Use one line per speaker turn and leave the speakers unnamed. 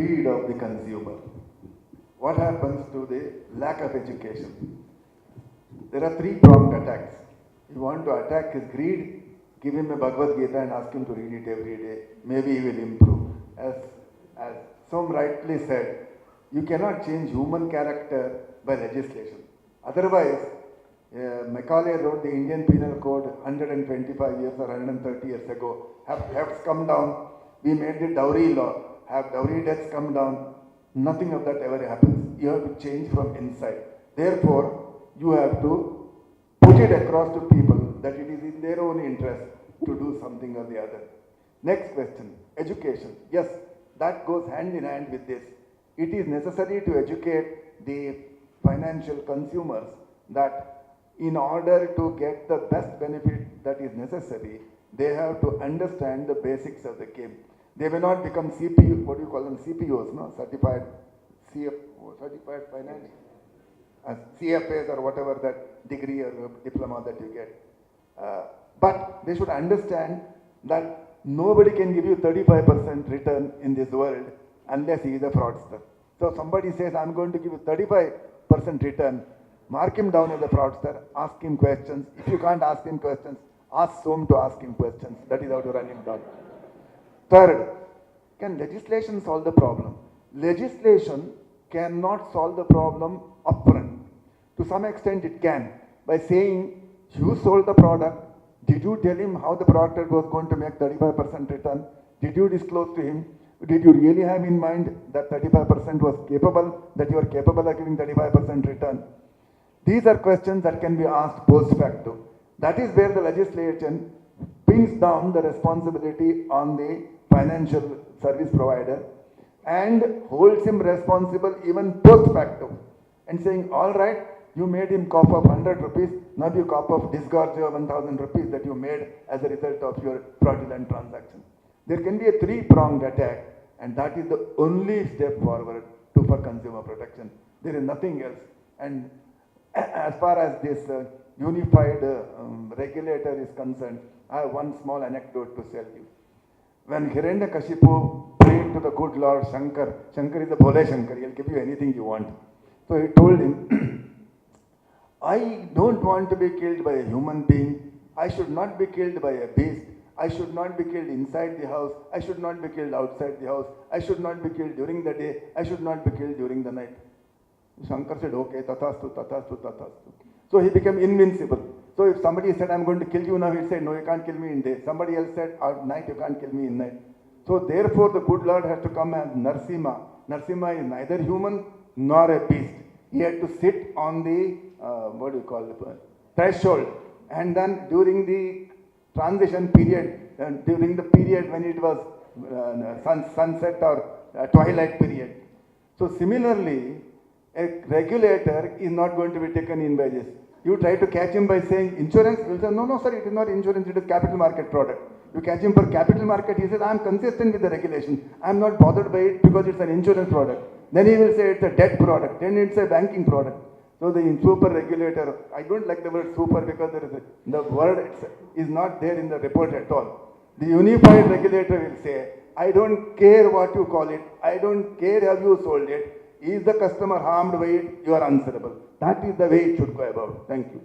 greed of the consumer. What happens to the lack of education? There are three-pronged attacks. You want to attack his greed, give him a Bhagavad Gita and ask him to read it every day. Maybe he will improve. As some rightly said, you cannot change human character by legislation. Otherwise, Macaulay wrote the Indian Penal Code 125 years or 130 years ago. Have come down. We made the dowry law. Have dowry deaths come down? Nothing of that ever happens. You have to change from inside. Therefore, you have to put it across to people that it is in their own interest to do something or the other. Next question, education. Yes, that goes hand in hand with this. It is necessary to educate the financial consumers that in order to get the best benefit that is necessary, they have to understand the basics of the game. They may not become CPU, what do you call them, CPOs, no? Certified finance, CFAs or whatever that degree or diploma that you get. But they should understand that nobody can give you 35% return in this world unless he is a fraudster. So somebody says, I'm going to give you 35% return, mark him down as a fraudster, ask him questions. If you can't ask him questions, ask Som to ask him questions. That is how to run him down. Third, can legislation solve the problem? Legislation cannot solve the problem upfront. To some extent it can, by saying, you sold the product, did you tell him how the product was going to make 35% return? Did you disclose to him? Did you really have in mind that 35% was capable, that you are capable of giving 35% return? These are questions that can be asked post facto. That is where the legislation pins down the responsibility on the financial service provider and holds him responsible even post facto and saying, all right, you made him cough up 100 rupees, now you cough up disgorge your 1000 rupees that you made as a result of your fraudulent transaction. There can be a three-pronged attack, and that is the only step forward for consumer protection. There is nothing else. And as far as this unified regulator is concerned, I have one small anecdote to tell you. When Hiranyakashipu prayed to the good Lord Shankar, Shankar is the Bhole Shankar, he'll give you anything you want. So he told him, I don't want to be killed by a human being. I should not be killed by a beast. I should not be killed inside the house. I should not be killed outside the house. I should not be killed during the day. I should not be killed during the night. Shankar said, okay, tathastu, tathastu, tathastu. So he became invincible. So if somebody said, I'm going to kill you now, he'd say, no, you can't kill me in day. Somebody else said, at night, you can't kill me in night. So therefore, the good Lord has to come as Narsimha. Narsimha is neither human nor a beast. He had to sit on the, threshold. And then during the transition period, during the period when it was sunset or twilight period. So similarly, a regulator is not going to be taken in by this. You try to catch him by saying insurance, he will say, no, sir, it is not insurance, it is capital market product. You catch him for capital market, he says, I am consistent with the regulation. I am not bothered by it because it's an insurance product. Then he will say it's a debt product, then it's a banking product. So the super regulator, I don't like the word super because the word is not there in the report at all. The unified regulator will say, I don't care what you call it, I don't care how you sold it. Is the customer harmed by it? You are answerable. That is the way it should go about. Thank you.